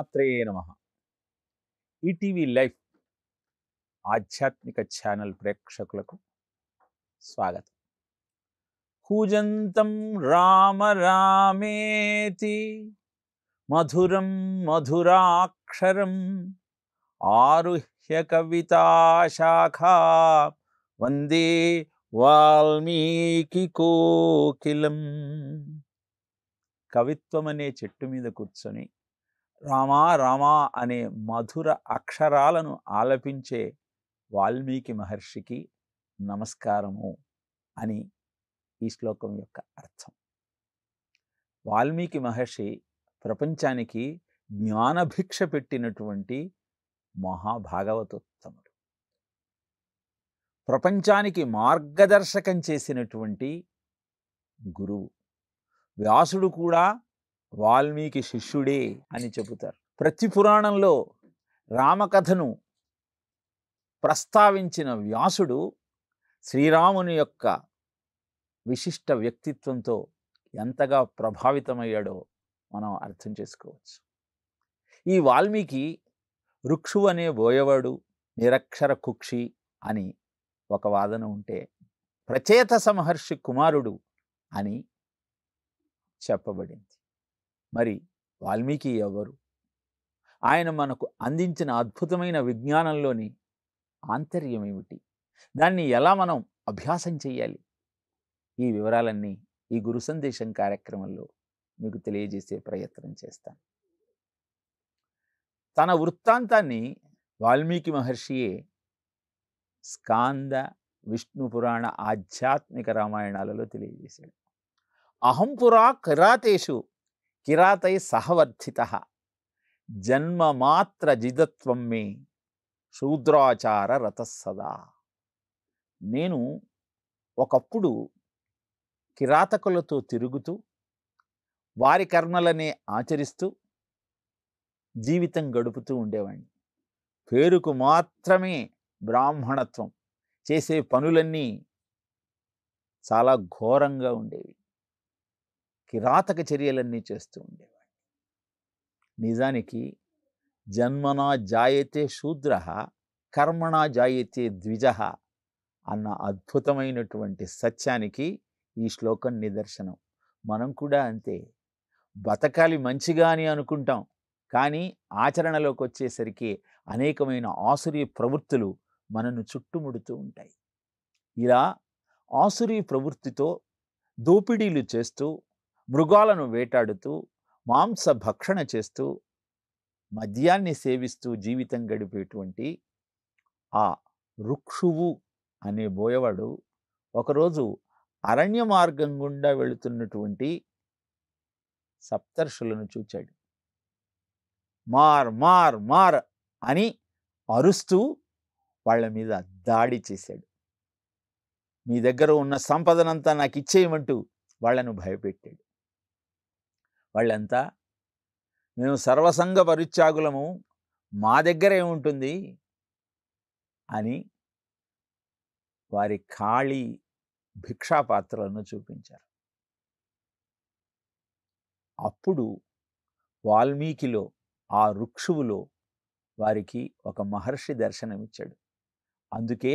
శ్రీమాత్రే నమః. ETV life ఆధ్యాత్మిక ఛానల్ ప్రేక్షకులకు స్వాగతం. కూజంతం రామ రామేతి మధురం మధురాక్షరం ఆరుహ్య కవితాశాఖా వందే వాల్మీకి కోకిలం. కవిత్వం అనే చెట్టు మీద కూర్చొని రామా రామా అనే మధుర అక్షరాలను ఆలపించే వాల్మీకి మహర్షికి నమస్కారము అని ఈ శ్లోకం యొక్క అర్థం. వాల్మీకి మహర్షి ప్రపంచానికి జ్ఞానభిక్ష పెట్టినటువంటి మహాభాగవతోత్తముడు. ప్రపంచానికి మార్గదర్శకం చేసినటువంటి గురువు. వ్యాసుడు కూడా వాల్మీకి శిష్యుడే అని చెబుతారు. ప్రతి పురాణంలో రామకథను ప్రస్తావించిన వ్యాసుడు శ్రీరాముని యొక్క విశిష్ట వ్యక్తిత్వంతో ఎంతగా ప్రభావితమయ్యాడో మనం అర్థం చేసుకోవచ్చు. ఈ వాల్మీకి రుక్షు అనే బోయవాడు, నిరక్షర కుక్షి అని ఒక వాదన ఉంటే, ప్రచేతస మహర్షి కుమారుడు అని చెప్పబడింది. మరి వాల్మీకి ఎవరు? ఆయన మనకు అందించిన అద్భుతమైన విజ్ఞానంలోని ఆంతర్యం ఏమిటి? దాన్ని ఎలా మనం అభ్యాసం చేయాలి? ఈ వివరాలన్నీ ఈ గురు సందేశం కార్యక్రమంలో మీకు తెలియజేసే ప్రయత్నం చేస్తాను. తన వృత్తాంతాన్ని వాల్మీకి మహర్షియే స్కాంద, విష్ణు పురాణ, ఆధ్యాత్మిక రామాయణాలలో తెలియజేశాడు. అహంపురా కిరాతేషు కిరాతై సహవర్ధిత జన్మమాత్ర జిదత్వం మే శూద్రాచార రతసదా. నేను ఒకప్పుడు కిరాతకులతో తిరుగుతూ వారి కర్మలనే ఆచరిస్తూ జీవితం గడుపుతూ ఉండేవాడిని. పేరుకు మాత్రమే బ్రాహ్మణత్వం, చేసే పనులన్నీ చాలా ఘోరంగా ఉండేవి. కిరాతక చర్యలన్నీ చేస్తూ ఉండేవాడిని. నిజానికి జన్మనా జాయతే శూద్ర కర్మణా జాయతే ద్విజ అన్న అద్భుతమైనటువంటి సత్యానికి ఈ శ్లోకం నిదర్శనం. మనం కూడా అంతే. బతకాలి మంచిగా అని అనుకుంటాం, కానీ ఆచరణలోకి వచ్చేసరికి అనేకమైన ఆసురీ ప్రవృత్తులు మనను చుట్టుముడుతూ ఉంటాయి. ఇలా ఆసురీ ప్రవృత్తితో దోపిడీలు చేస్తూ, మృగాలను వేటాడుతూ, మాంస భక్షణ చేస్తూ, మద్యాన్ని సేవిస్తూ జీవితం గడిపేటువంటి ఆ రుక్షువు అనే బోయవాడు ఒకరోజు అరణ్య మార్గం గుండా వెళుతున్నటువంటి సప్తర్షులను చూచాడు. మార్ మార్ మార్ అని అరుస్తూ వాళ్ళ మీద దాడి చేశాడు. మీ దగ్గర ఉన్న సంపదనంతా నాకు ఇచ్చేయమంటూ వాళ్ళను భయపెట్టాడు. వాళ్ళంతా, మేము సర్వసంగ పరిత్యాగులము, మా దగ్గర ఏముంటుంది అని వారి ఖాళీ భిక్షాపాత్రలను చూపించారు. అప్పుడు వాల్మీకిలో, ఆ రుక్షువులో వారికి ఒక మహర్షి దర్శనమిచ్చాడు. అందుకే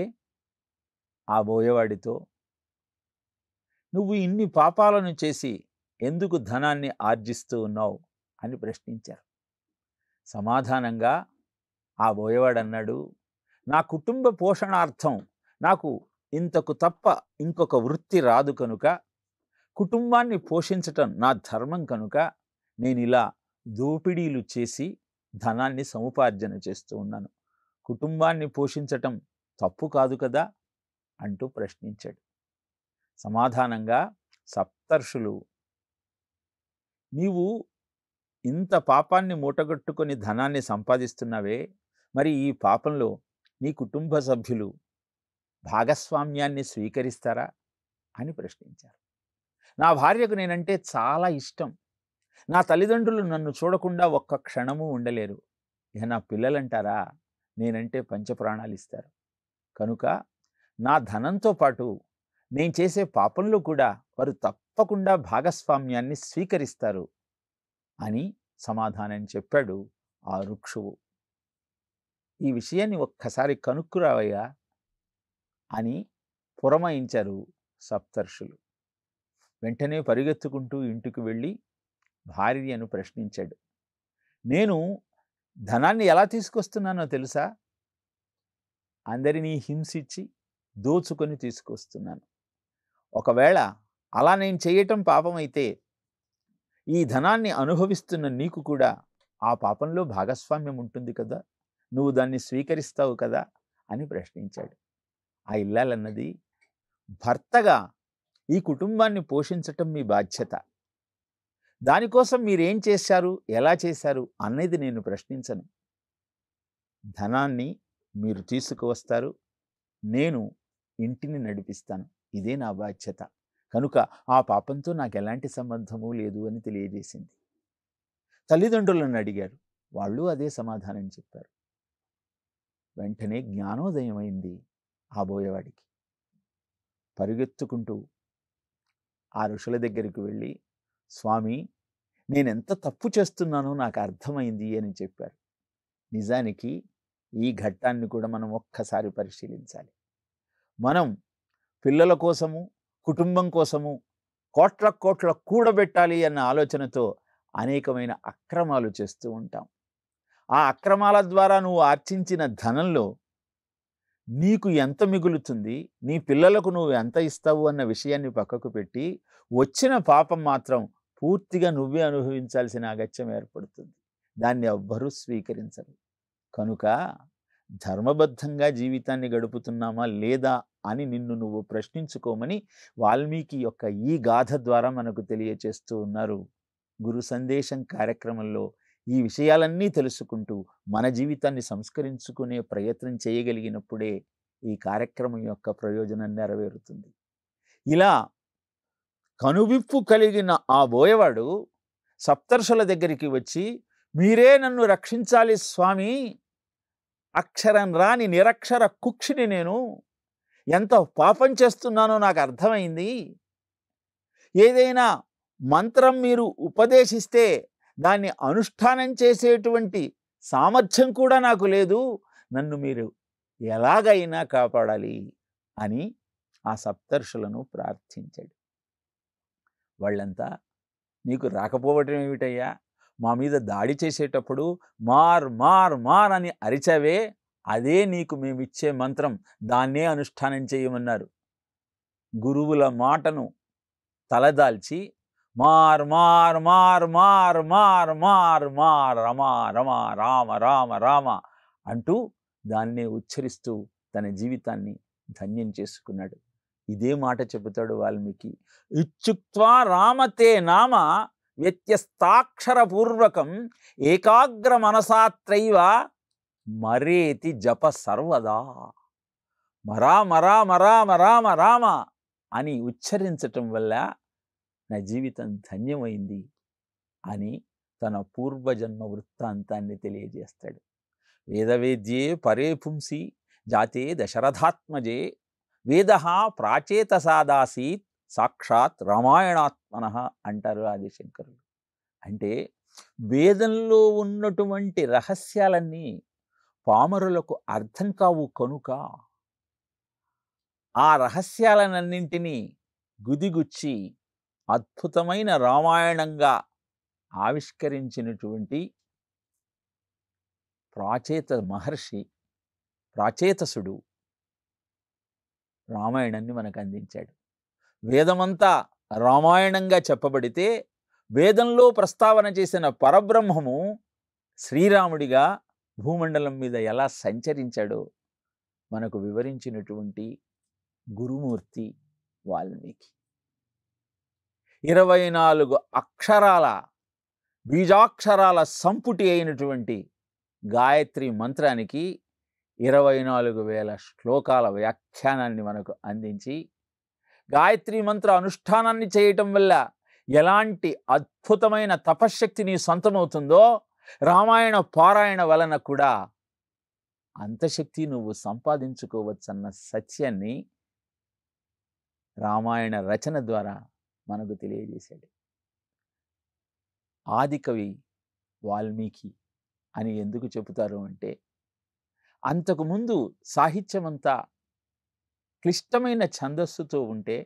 ఆ బోయవాడితో, నువ్వు ఇన్ని పాపాలను చేసి ఎందుకు ధనాన్ని ఆర్జిస్తూ ఉన్నావు అని ప్రశ్నించారు. సమాధానంగా ఆ బోయవాడు అన్నాడు, నా కుటుంబ పోషణార్థం నాకు ఇంతకు తప్ప ఇంకొక వృత్తి రాదు కనుక, కుటుంబాన్ని పోషించటం నా ధర్మం కనుక నేను ఇలా దోపిడీలు చేసి ధనాన్ని సముపార్జన చేస్తూ ఉన్నాను. కుటుంబాన్ని పోషించటం తప్పు కాదు కదా అంటూ ప్రశ్నించాడు. సమాధానంగా సప్తర్షులు, నీవు ఇంత పాపాన్ని మూటగట్టుకొని ధనాన్ని సంపాదిస్తున్నావే, మరి ఈ పాపంలో నీ కుటుంబ సభ్యులు భాగస్వామ్యాన్ని స్వీకరిస్తారా అని ప్రశ్నించారు. నా భార్యకు నేనంటే చాలా ఇష్టం. నా తల్లిదండ్రులు నన్ను చూడకుండా ఒక్క క్షణము ఉండలేరు. ఇక నా పిల్లలంటారా, నేనంటే పంచప్రాణాలు ఇస్తారు. కనుక నా ధనంతో పాటు నేను చేసే పాపంలో కూడా వారు తప్పకుండా భాగస్వామ్యాన్ని స్వీకరిస్తారు అని సమాధానం చెప్పాడు ఆ రుక్షువు. ఈ విషయాన్ని ఒక్కసారి కనుక్కురావయ్యా అని పురమాయించారు సప్తర్షులు. వెంటనే పరిగెత్తుకుంటూ ఇంటికి వెళ్ళి భార్యను ప్రశ్నించాడు. నేను ధనాన్ని ఎలా తీసుకొస్తున్నానో తెలుసా? అందరినీ హింసించి దోచుకొని తీసుకొస్తున్నాను. ఒకవేళ అలా నేను చేయటం పాపమైతే ఈ ధనాన్ని అనుభవిస్తున్న నీకు కూడా ఆ పాపంలో భాగస్వామ్యం ఉంటుంది కదా, నువ్వు దాన్ని స్వీకరిస్తావు కదా అని ప్రశ్నించాడు. ఆ ఇల్లాలన్నది, భర్తగా ఈ కుటుంబాన్ని పోషించటం మీ బాధ్యత. దానికోసం మీరేం చేశారు, ఎలా చేశారు అనేది నేను ప్రశ్నించను. ధనాన్ని మీరు తీసుకువస్తారు, నేను ఇంటిని నడిపిస్తాను. ఇదే నా బాధ్యత. కనుక ఆ పాపంతో నాకు ఎలాంటి సంబంధము లేదు అని తెలియజేసింది. తల్లిదండ్రులను అడిగారు. వాళ్ళు అదే సమాధానం చెప్పారు. వెంటనే జ్ఞానోదయం అయింది ఆ బోయవాడికి. పరిగెత్తుకుంటూ ఆ ఋషుల దగ్గరికి వెళ్ళి, స్వామి, నేనెంత తప్పు చేస్తున్నానో నాకు అర్థమైంది అని చెప్పారు. నిజానికి ఈ ఘట్టాన్ని కూడా మనం ఒక్కసారి పరిశీలించాలి. మనం పిల్లల కోసము, కుటుంబం కోసము కోట్ల కోట్ల కూడబెట్టాలి అన్న ఆలోచనతో అనేకమైన అక్రమాలు చేస్తూ ఉంటాం. ఆ అక్రమాల ద్వారా నువ్వు ఆర్జించిన ధనంలో నీకు ఎంత మిగులుతుంది, నీ పిల్లలకు నువ్వు ఎంత ఇస్తావు అన్న విషయాన్ని పక్కకు పెట్టి, వచ్చిన పాపం మాత్రం పూర్తిగా నువ్వే అనుభవించాల్సిన అగత్యం ఏర్పడుతుంది. దాన్ని ఎవ్వరూ స్వీకరించరు. కనుక ధర్మబద్ధంగా జీవితాన్ని గడుపుతున్నామా లేదా అని నిన్ను నువ్వు ప్రశ్నించుకోమని వాల్మీకి యొక్క ఈ గాథ ద్వారా మనకు తెలియచేస్తూ ఉన్నారు. గురు సందేశం కార్యక్రమంలో ఈ విషయాలన్నీ తెలుసుకుంటూ మన జీవితాన్ని సంస్కరించుకునే ప్రయత్నం చేయగలిగినప్పుడే ఈ కార్యక్రమం యొక్క ప్రయోజనం నెరవేరుతుంది. ఇలా కనువిప్పు కలిగిన ఆ బోయవాడు సప్తర్షుల దగ్గరికి వచ్చి, మీరే నన్ను రక్షించాలి స్వామి, అక్షరం రాని నిరక్షర కుక్షిని నేను, ఎంత పాపం చేస్తున్నానో నాకు అర్థమైంది. ఏదైనా మంత్రం మీరు ఉపదేశిస్తే దాన్ని అనుష్ఠానం చేసేటువంటి సామర్థ్యం కూడా నాకు లేదు, నన్ను మీరు ఎలాగైనా కాపాడాలి అని ఆ సప్తర్షులను ప్రార్థించాడు. వాళ్ళంతా, నీకు రాకపోవటం ఏమిటయ్యా, మా మీద దాడి చేసేటప్పుడు మార్ మార్ మార్ అని అరిచావే, అదే నీకు మేమిచ్చే మంత్రం, దాన్నే అనుష్ఠానం చేయమన్నారు. గురువుల మాటను తలదాల్చి మార్ మార్ మార్ మార్ మార్ మార్ మార్ రమ రమ రామ రామ రామ అంటూ దాన్నే ఉచ్చరిస్తూ తన జీవితాన్ని ధన్యం చేసుకున్నాడు. ఇదే మాట చెబుతాడు వాల్మీకి. ఇత్యుక్త్వా రామతే నామ వ్యత్యస్తాక్షరపూర్వకం ఏకాగ్ర మనసాత్రైవ మరేతి జప సర్వదా. రామ రామ రామ రామ రామ అని ఉచ్చరించటం వల్ల నా జీవితం ధన్యమైంది అని తన పూర్వజన్మ వృత్తాంతాన్ని తెలియజేస్తాడు. వేదవేద్యే పరే పుంసి జాతే దశరథాత్మజే వేద ప్రాచేతసాదాసీత్ సాక్షాత్ రామాయణాత్మన అంటారు ఆదిశంకరులు. అంటే వేదంలో ఉన్నటువంటి రహస్యాలన్నీ పామరులకు అర్థం కావు కనుక ఆ రహస్యాలన్నింటినీ గుదిగుచ్చి అద్భుతమైన రామాయణంగా ఆవిష్కరించినటువంటి ప్రాచేత మహర్షి ప్రాచేతసుడు రామాయణాన్ని మనకు అందించాడు. వేదమంతా రామాయణంగా చెప్పబడితే వేదంలో ప్రస్తావన చేసిన పరబ్రహ్మము శ్రీరాముడిగా భూమండలం మీద ఎలా సంచరించాడో మనకు వివరించినటువంటి గురుమూర్తి వాల్మీకి. 24 అక్షరాల బీజాక్షరాల సంపుటి అయినటువంటి గాయత్రి మంత్రానికి 24,000 శ్లోకాల వ్యాఖ్యానాన్ని మనకు అందించి, గాయత్రి మంత్ర అనుష్ఠానాన్ని చేయటం వల్ల ఎలాంటి అద్భుతమైన తపశ్శక్తి నీ సొంతమవుతుందో, రామాయణ పారాయణ వలన కూడా అంత శక్తి నువ్వు సంపాదించుకోవచ్చన్న సత్యాన్ని రామాయణ రచన ద్వారా మనకు తెలియజేశాడు. ఆదికవి వాల్మీకి అని ఎందుకు చెబుతారు అంటే, అంతకుముందు సాహిత్యమంతా క్లిష్టమైన ఛందస్సుతో ఉంటే,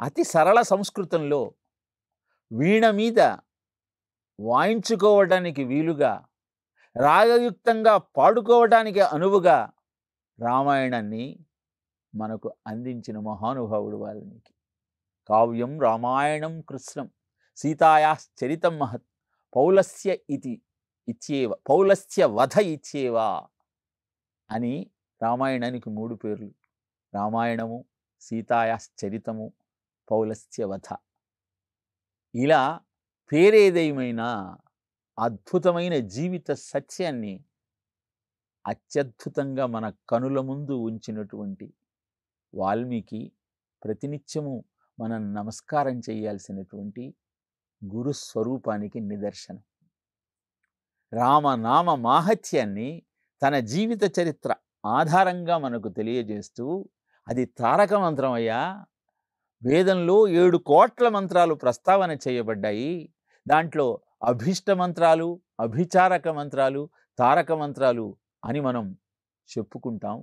అతి సరళ సంస్కృతంలో వీణ మీద వాయించుకోవడానికి వీలుగా, రాగయుక్తంగా పాడుకోవడానికి అనువుగా రామాయణాన్ని మనకు అందించిన మహానుభావుడు వాల్మీకి. కావ్యం రామాయణం కృష్ణం సీతాయాశ్చరితం మహత్ పౌలస్య పౌలస్య వధ ఇచ్చేవ అని రామాయణానికి 3 పేర్లు. రామాయణము, సీతాయాశ్చరితము, పౌలస్య వధ. ఇలా పేరేదేమైనా అద్భుతమైన జీవిత సత్యాన్ని అత్యద్భుతంగా మన కనుల ముందు ఉంచినటువంటి వాల్మీకి ప్రతినిత్యము మనం నమస్కారం చేయాల్సినటువంటి గురుస్వరూపానికి నిదర్శనం. రామనామ మాహత్యాన్ని తన జీవిత చరిత్ర ఆధారంగా మనకు తెలియజేస్తూ, అది తారక మంత్రం అయ్యా. వేదంలో 7 కోట్ల మంత్రాలు ప్రస్తావన చేయబడ్డాయి. దాంట్లో అభిష్ట మంత్రాలు, అభిచారక మంత్రాలు, తారక మంత్రాలు అని మనం చెప్పుకుంటాం.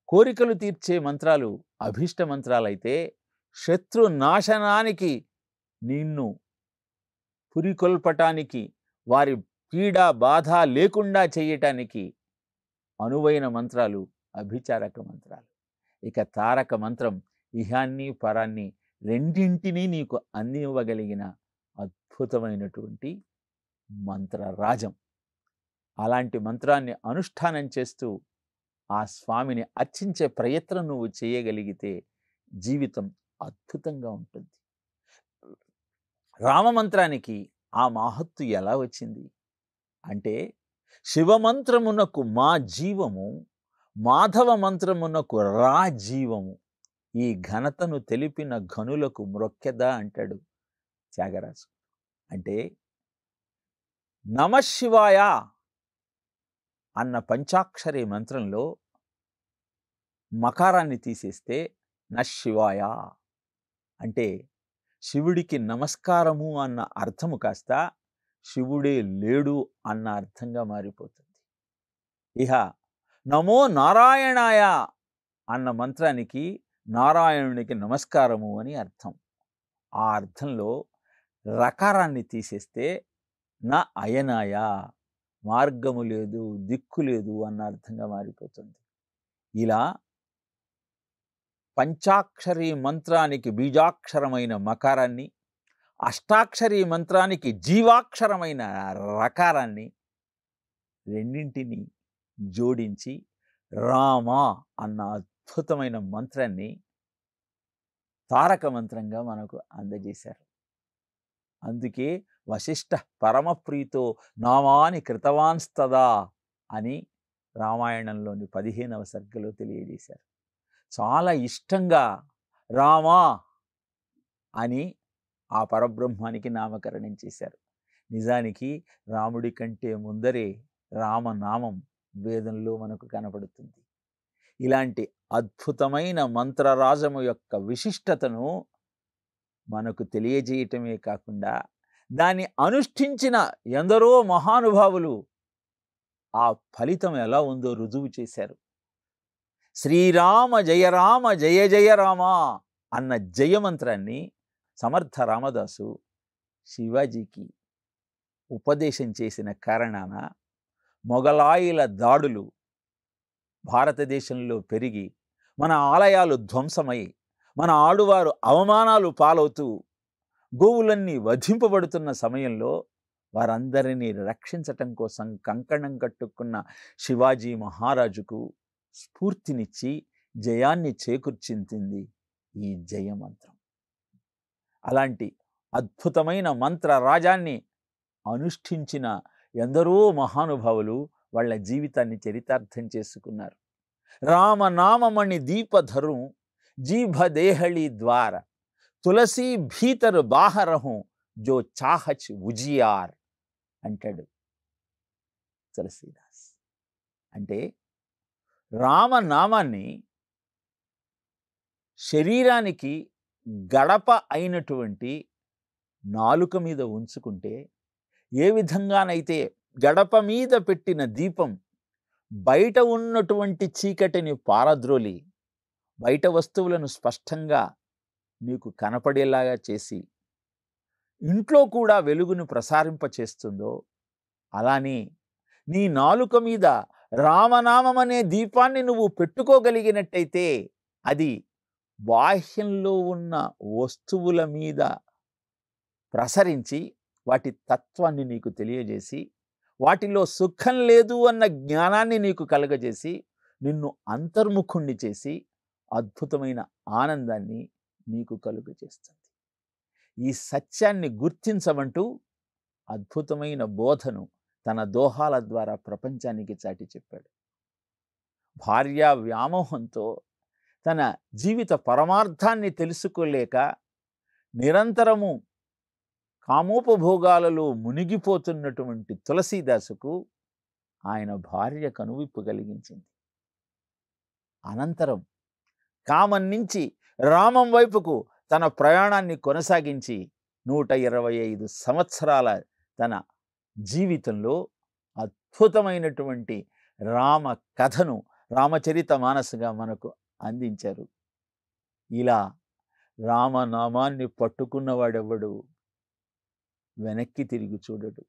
కోరికలు తీర్చే మంత్రాలు అభిష్ట మంత్రాలైతే, శత్రు నాశనానికి, నిన్ను పురికొల్పటానికి, వారి పీడ బాధ లేకుండా చేయటానికి అనువైన మంత్రాలు అభిచారక మంత్రాలు. ఇక తారక మంత్రం ఇహాన్ని పరాన్ని రెండింటినీ నీకు అందివ్వగలిగిన అద్భుతమైనటువంటి మంత్రరాజం. అలాంటి మంత్రాన్ని అనుష్ఠానం చేస్తూ ఆ స్వామిని అర్చించే ప్రయత్నం నువ్వు చేయగలిగితే జీవితం అద్భుతంగా ఉంటుంది. రామమంత్రానికి ఆ మహత్తు ఎలా వచ్చింది అంటే, శివమంత్రమునకు మా జీవము, మాధవ మంత్రమునకు రా జీవము, ఈ ఘనతను తెలిపిన ఘనులకు మ్రొక్కెదా అంటాడు త్యాగరాజు. అంటే నమశివాయ అన్న పంచాక్షరి మంత్రంలో మకారాన్ని తీసేస్తే నశివాయ అంటే శివుడికి నమస్కారము అన్న అర్థము కాస్త శివుడే లేడు అన్న అర్థంగా మారిపోతుంది. ఇహ నమో నారాయణాయ అన్న మంత్రానికి నారాయణునికి నమస్కారము అని అర్థం. ఆ అర్థంలో రకారాన్ని తీసేస్తే నా అయనాయ, మార్గము లేదు, దిక్కు లేదు అన్న అర్థంగా మారిపోతుంది. ఇలా పంచాక్షరి మంత్రానికి బీజాక్షరమైన మకారాన్ని, అష్టాక్షరి మంత్రానికి జీవాక్షరమైన రకారాన్ని రెండింటిని జోడించి రామ అన్న అద్భుతమైన మంత్రాన్ని తారక మంత్రంగా మనకు అందజేశారు. అందుకే వశిష్ఠ పరమప్రీతో నామాని కృతవాన్స్తదా అని రామాయణంలోని 15వ సర్గలో తెలియజేశారు. చాలా ఇష్టంగా రామా అని ఆ పరబ్రహ్మానికి నామకరణం చేశారు. నిజానికి రాముడి కంటే ముందరే రామనామం వేదంలో మనకు కనపడుతుంది. ఇలాంటి అద్భుతమైన మంత్రరాజము యొక్క విశిష్టతను మనకు తెలియజేయటమే కాకుండా, దాన్ని అనుష్ఠించిన ఎందరో మహానుభావులు ఆ ఫలితం ఎలా ఉందో రుజువు చేశారు. శ్రీరామ జయ రామ జయ జయ రామ అన్న జయమంత్రాన్ని సమర్థ రామదాసు శివాజీకి ఉపదేశం చేసిన కారణాన మొఘలాయుల దాడులు భారతదేశంలో పెరిగి, మన ఆలయాలు ధ్వంసమై, మన ఆడువారు అవమానాలు పాలవుతూ, గోవులన్నీ వధింపబడుతున్న సమయంలో వారందరినీ రక్షించటం కోసం కంకణం కట్టుకున్న శివాజీ మహారాజుకు స్ఫూర్తినిచ్చి జయాన్ని చేకూర్చింది ఈ జయమంత్రం. అలాంటి అద్భుతమైన మంత్ర రాజాన్ని అనుష్ఠించిన ఎందరో మహానుభావులు వాళ్ళ జీవితాన్ని చరితార్థం చేసుకున్నారు. రామనామమణి దీపధరు జీభదేహళి ద్వార తులసి భీతరు బాహరహు జో చాహచ్ ఉజియార్ అంటాడు తులసీదాస్. అంటే రామనామాన్ని శరీరానికి గడప అయినటువంటి నాలుక మీద ఉంచుకుంటే ఏ విధంగానైతే గడప మీద పెట్టిన దీపం బయట ఉన్నటువంటి చీకటిని పారద్రోలి బయట వస్తువులను స్పష్టంగా నీకు కనపడేలాగా చేసి ఇంట్లో కూడా వెలుగును ప్రసారింపచేస్తుందో, అలానే నీ నాలుక మీద రామనామం అనే దీపాన్ని నువ్వు పెట్టుకోగలిగినట్టయితే అది బాహ్యంలో ఉన్న వస్తువుల మీద ప్రసరించి వాటి తత్వాన్ని నీకు తెలియజేసి వాటిలో సుఖం లేదు అన్న జ్ఞానాన్ని నీకు కలుగజేసి నిన్ను అంతర్ముఖుణ్ణి చేసి అద్భుతమైన ఆనందాన్ని నీకు కలుగజేస్తుంది. ఈ సత్యాన్ని గుర్తించమంటూ అద్భుతమైన బోధను తన దోహాల ద్వారా ప్రపంచానికి చాటి చెప్పాడు. భార్యా వ్యామోహంతో తన జీవిత పరమార్థాన్ని తెలుసుకోలేక నిరంతరము కామోపభోగాలలో మునిగిపోతున్నటువంటి తులసీదాసుకు ఆయన భార్య కనువిప్పు కలిగించింది. అనంతరం కామం నుంచి రామం వైపుకు తన ప్రయాణాన్ని కొనసాగించి 125 సంవత్సరాల తన జీవితంలో అద్భుతమైనటువంటి రామ కథను రామచరిత మానసగా మనకు అందించారు. ఇలా రామనామాన్ని పట్టుకున్నవాడెవ్వడు వెనక్కి తిరిగి చూడడు,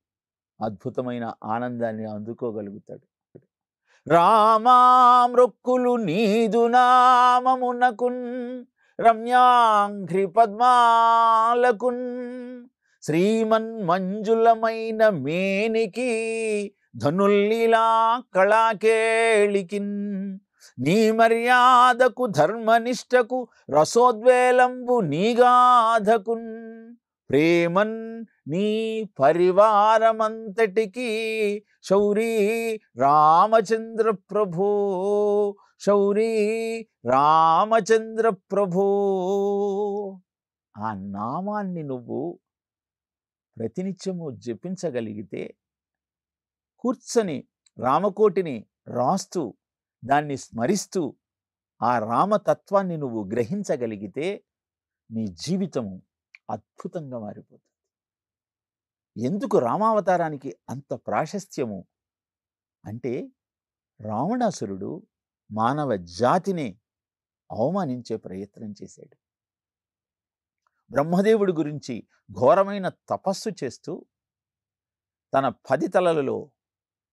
అద్భుతమైన ఆనందాన్ని అందుకోగలుగుతాడు. రామామృక్కులు నీదు నామమునకున్ రమ్యాంఘ్రి పద్మాలకున్ శ్రీమన్మంజులమైన మేనికి ధనుల్లీలా కళాకేళికిన్ నీ మర్యాదకు ధర్మనిష్టకు రసోద్వేలంబు నీగాధకున్ ప్రేమన్ నీ పరివారమంతటికి శౌరీ రామచంద్ర ప్రభో, శౌరీ రామచంద్ర ప్రభో. ఆ నామాన్ని నువ్వు ప్రతినిత్యము జపించగలిగితే, కూర్చొని రామకోటిని రాస్తూ దాన్ని స్మరిస్తూ ఆ రామతత్వాన్ని నువ్వు గ్రహించగలిగితే నీ జీవితము అద్భుతంగా మారిపోతుంది. ఎందుకు రామావతారానికి అంత ప్రాశస్త్యము అంటే, రావణాసురుడు మానవ జాతిని అవమానించే ప్రయత్నం చేశాడు. బ్రహ్మదేవుడి గురించి ఘోరమైన తపస్సు చేస్తూ తన 10 తలలలో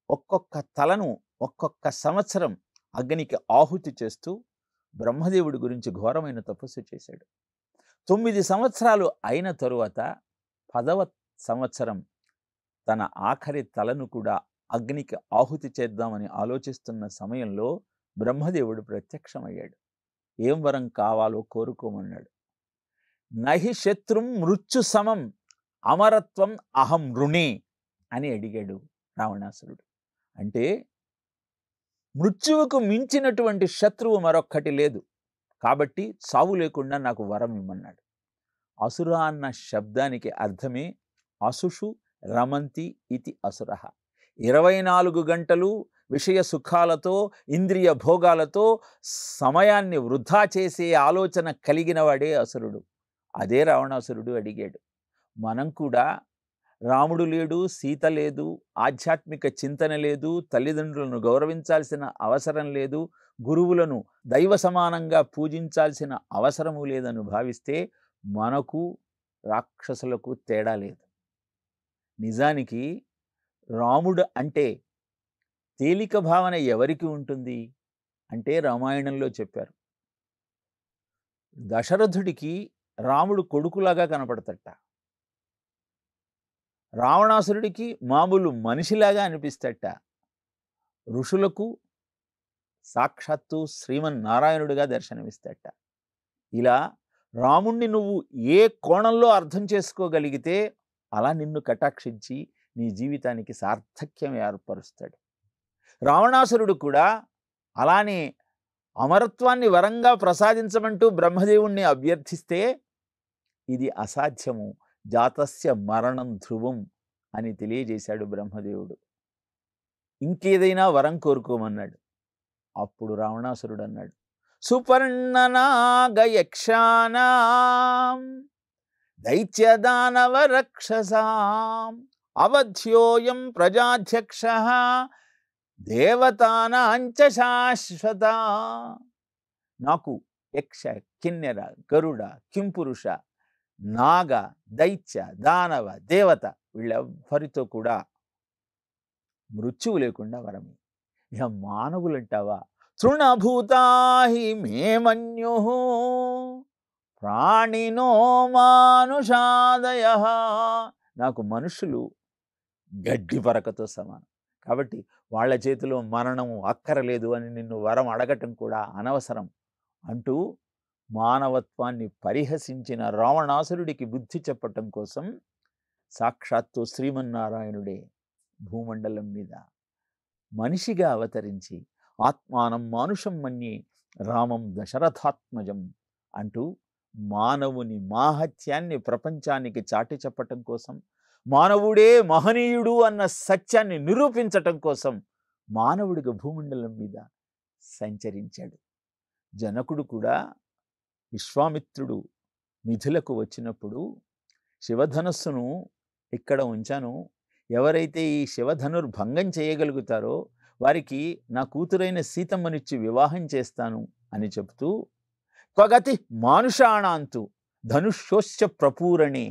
ఒక్కొక్క తలను ఒక్కొక్క సంవత్సరం అగ్నికి ఆహుతి చేస్తూ బ్రహ్మదేవుడి గురించి ఘోరమైన తపస్సు చేశాడు. 9 సంవత్సరాలు అయిన తరువాత 10వ సంవత్సరం తన ఆఖరి తలను కూడా అగ్నికి ఆహుతి చేద్దామని ఆలోచిస్తున్న సమయంలో బ్రహ్మదేవుడు ప్రత్యక్షమయ్యాడు. ఏం వరం కావాలో కోరుకోమన్నాడు. నహి శత్రుం మృత్యు సమం అమరత్వం అహం రుణే అని అడిగాడు రావణాసురుడు. అంటే మృత్యువుకు మించినటువంటి శత్రువు మరొక్కటి లేదు, కాబట్టి చావు లేకుండా నాకు వరం ఇమ్మన్నాడు. అసుర అన్న శబ్దానికి అర్థమే అసుషు రమంతి ఇతి అసుర. 24 గంటలు విషయ సుఖాలతో ఇంద్రియ భోగాలతో సమయాన్ని వృధా చేసే ఆలోచన కలిగిన వాడే అసురుడు. అదే రావణాసురుడు అడిగాడు. మనం కూడా రాముడు లేడు, సీత లేదు, ఆధ్యాత్మిక చింతన లేదు, తల్లిదండ్రులను గౌరవించాల్సిన అవసరం లేదు, గురువులను దైవ సమానంగా పూజించాల్సిన అవసరము లేదని భావిస్తే మనకు రాక్షసులకు తేడా లేదు. నిజానికి రాముడు అంటే తేలిక భావన ఎవరికి ఉంటుంది అంటే రామాయణంలో చెప్పారు. దశరథుడికి రాముడు కొడుకులాగా కనపడతట, రావణాసురుడికి మామూలు మనిషిలాగా అనిపిస్తట, ఋషులకు సాక్షాత్తు శ్రీమన్నారాయణుడిగా దర్శనమిస్తట. ఇలా రాముణ్ణి నువ్వు ఏ కోణంలో అర్థం చేసుకోగలిగితే అలా నిన్ను కటాక్షించి నీ జీవితానికి సార్థక్యం ఏర్పరుస్తాడు. రావణాసురుడు కూడా అలానే అమరత్వాన్ని వరంగా ప్రసాదించమంటూ బ్రహ్మదేవుణ్ణి అభ్యర్థిస్తే ఇది అసాధ్యము, జాతస్య మరణం ధ్రువం అని తెలియజేశాడు బ్రహ్మదేవుడు. ఇంకేదైనా వరం కోరుకోమన్నాడు. అప్పుడు రావణాసురుడు అన్నాడు, సుపర్ణనాగయక్షానాం దైత్యదానవ రక్షసాం అవధ్యోయం ప్రజాధ్యక్ష దేవతానాంచ శాశ్వత. నాకు యక్ష, కిన్నెర, గరుడ, కింపురుష, నాగ, దైత్య, దానవ, దేవత వీళ్ళెవ్వరితో కూడా మృత్యువు లేకుండా వరమి. ఇక మానవులంటావా, తృణభూతాహి మే మన్యు ప్రాణినో మానుషాదయ. నాకు మనుషులు గడ్డి పరకతో సమానం, కాబట్టి వాళ్ళ చేతిలో మరణము అక్కరలేదు అని నిన్ను వరం అడగటం కూడా అనవసరం అంటూ మానవత్వాన్ని పరిహసించిన రావణాసురుడికి బుద్ధి చెప్పటం కోసం సాక్షాత్తు శ్రీమన్నారాయణుడే భూమండలం మీద మనిషిగా అవతరించి ఆత్మానం మానుషం మన్యే రామం దశరథాత్మజం అంటూ మానవుని మాహత్యాన్ని ప్రపంచానికి చాటి చెప్పటం కోసం, మానవుడే మహనీయుడు అన్న సత్యాన్ని నిరూపించటం కోసం మానవుడిగా భూమండలం మీద సంచరించాడు. జనకుడు కూడా విశ్వామిత్రుడు మిథులకు వచ్చినప్పుడు శివధనస్సును ఇక్కడ ఉంచాను, ఎవరైతే ఈ శివధనుర్భంగం చేయగలుగుతారో వారికి నా కూతురైన సీతమ్మనిచ్చి వివాహం చేస్తాను అని చెబుతూ, క్వగతి మానుషాణాంతు ధనుష్యోశ్చ ప్రపూరణే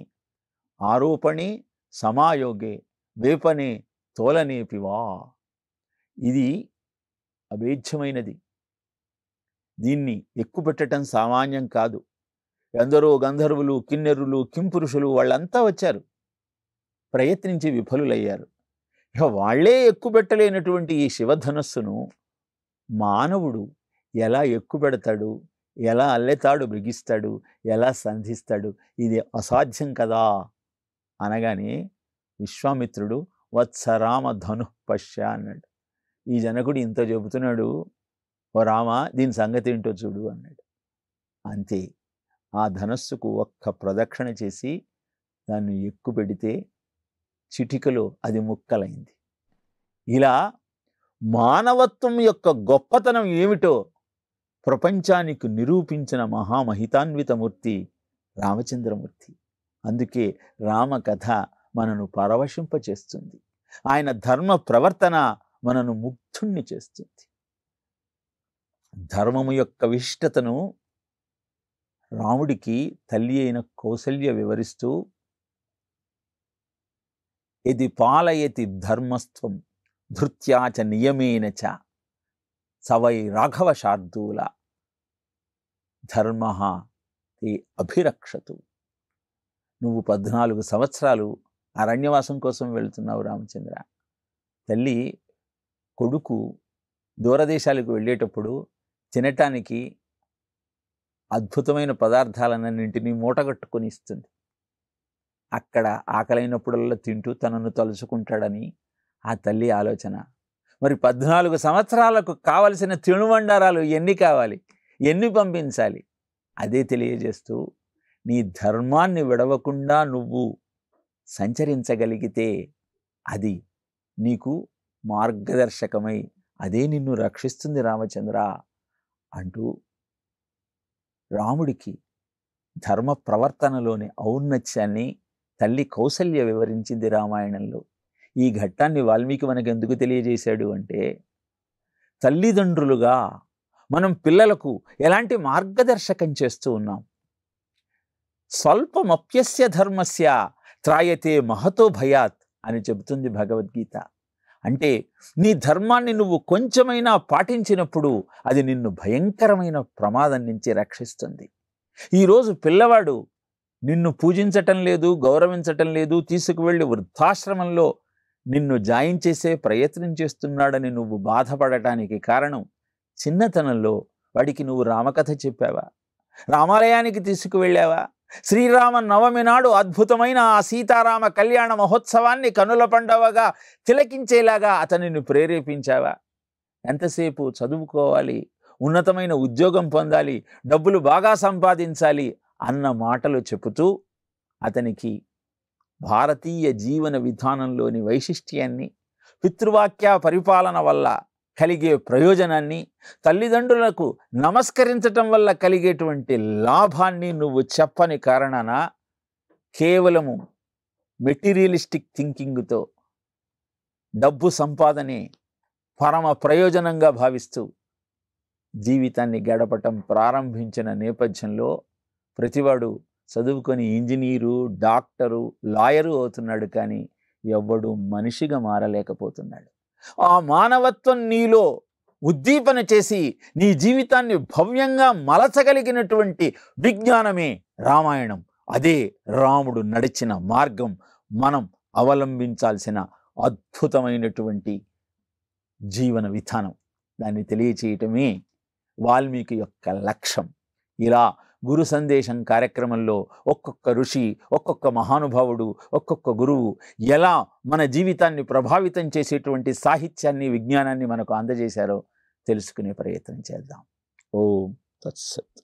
ఆరోపణే సమాయోగే వేపనే తోలనేపివా. ఇది అభేద్యమైనది, దీన్ని ఎక్కుపెట్టడం సామాన్యం కాదు. ఎందరో గంధర్వులు, కిన్నెరులు, కింపురుషులు వాళ్ళంతా వచ్చారు, ప్రయత్నించి విఫలులయ్యారు. ఇక వాళ్లే ఎక్కుపెట్టలేనటువంటి ఈ శివధనస్సును మానవుడు ఎలా ఎక్కుపెడతాడు, ఎలా అల్లెతాడు బిగిస్తాడు, ఎలా సంధిస్తాడు, ఇది అసాధ్యం కదా అనగానే విశ్వామిత్రుడు వత్సరామ ధను పశ్య అన్నాడు. ఈ జనకుడు ఇంత చెబుతున్నాడు, ఓ రామ దీని సంగతి ఏంటో చూడు అన్నాడు. అంతే, ఆ ధనస్సుకు ఒక్క ప్రదక్షిణ చేసి దాన్ని ఎక్కుపెడితే చిటికలో అది ముక్కలైంది. ఇలా మానవత్వం యొక్క గొప్పతనం ఏమిటో ప్రపంచానికి నిరూపించిన మహామహితాన్వితమూర్తి రామచంద్రమూర్తి. అందుకే రామకథ మనను పరవశింపచేస్తుంది, ఆయన ధర్మ ప్రవర్తన మనను ముగ్ధుణ్ణి చేస్తుంది. ధర్మము యొక్క విశిష్టతను రాముడికి తల్లి అయిన కౌసల్య వివరిస్తూ, యది పాలయతి ధర్మస్త్వం ధృత్యాచ నియమేన చ సవై రాఘవ శార్దూల ధర్మ తే అభిరక్షతు. నువ్వు 14 సంవత్సరాలు అరణ్యవాసం కోసం వెళుతున్నావు రామచంద్ర. తల్లి కొడుకు దూరదేశాలకు వెళ్ళేటప్పుడు తినటానికి అద్భుతమైన పదార్థాలన్నింటినీ మూటగట్టుకొని ఇస్తుంది. అక్కడ ఆకలైనప్పుడల్లా తింటూ తనను తలుచుకుంటాడని ఆ తల్లి ఆలోచన. మరి 14 సంవత్సరాలకు కావలసిన తినుబండారాలు ఎన్ని కావాలి, ఎన్ని పంపించాలి, అదే తెలియజేస్తూ నీ ధర్మాన్ని విడవకుండా నువ్వు సంచరించగలిగితే అది నీకు మార్గదర్శకమై అదే నిన్ను రక్షిస్తుంది రామచంద్ర అంటూ రాముడికి ధర్మ ప్రవర్తనలోని ఔన్నత్యాన్ని తల్లి కౌసల్య వివరించింది రామాయణంలో. ఈ ఘట్టాన్ని వాల్మీకి మనకు ఎందుకు తెలియజేశాడు అంటే, తల్లిదండ్రులుగా మనం పిల్లలకు ఎలాంటి మార్గదర్శకం చేస్తూ ఉన్నాం. స్వల్పమప్యస్య ధర్మస్య త్రాయతే మహతో భయాత్ అని చెబుతుంది భగవద్గీత. అంటే నీ ధర్మాన్ని నువ్వు కొంచెమైనా పాటించినప్పుడు అది నిన్ను భయంకరమైన ప్రమాదం నుంచి రక్షిస్తుంది. ఈరోజు పిల్లవాడు నిన్ను పూజించటం లేదు, గౌరవించటం లేదు, తీసుకువెళ్ళి వృద్ధాశ్రమంలో నిన్ను జాయించేసే ప్రయత్నం చేస్తున్నాడని నువ్వు బాధపడటానికి కారణం చిన్నతనంలో వాడికి నువ్వు రామకథ చెప్పావా, రామాలయానికి తీసుకువెళ్ళావా, శ్రీరామ నవమి నాడు అద్భుతమైన ఆ సీతారామ కళ్యాణ మహోత్సవాన్ని కనుల పండవగా తిలకించేలాగా అతనిని ప్రేరేపించావా? ఎంతసేపు చదువుకోవాలి, ఉన్నతమైన ఉద్యోగం పొందాలి, డబ్బులు బాగా సంపాదించాలి అన్న మాటలు చెబుతూ అతనికి భారతీయ జీవన విధానంలోని వైశిష్ట్యాన్ని, పితృవాక్య పరిపాలన వల్ల కలిగే ప్రయోజనాన్ని, తల్లిదండ్రులకు నమస్కరించటం వల్ల కలిగేటువంటి లాభాన్ని నువ్వు చెప్పని కారణాన కేవలము మెటీరియలిస్టిక్ థింకింగ్తో డబ్బు సంపాదనే పరమ ప్రయోజనంగా భావిస్తూ జీవితాన్ని గడపటం ప్రారంభించిన నేపథ్యంలో ప్రతివాడు చదువుకొని ఇంజనీరు, డాక్టరు, లాయరు అవుతున్నాడు, కానీ ఎవ్వడు మనిషిగా మారలేకపోతున్నాడు. ఆ మానవత్వం నీలో ఉద్దీపన చేసి నీ జీవితాన్ని భవ్యంగా మలచగలిగినటువంటి విజ్ఞానమే రామాయణం. అదే రాముడు నడిచిన మార్గం, మనం అవలంబించాల్సిన అద్భుతమైనటువంటి జీవన విధానం. దాన్ని తెలియచేయటమే వాల్మీకి యొక్క లక్ష్యం. ఇలా గురు సందేశం కార్యక్రమంలో ఒక్కొక్క ఋషి, ఒక్కొక్క మహానుభావుడు, ఒక్కొక్క గురువు ఎలా మన జీవితాన్ని ప్రభావితం చేసేటువంటి సాహిత్యాన్ని, విజ్ఞానాన్ని మనకు అందజేశారో తెలుసుకునే ప్రయత్నం చేద్దాం. ఓం తత్సత్.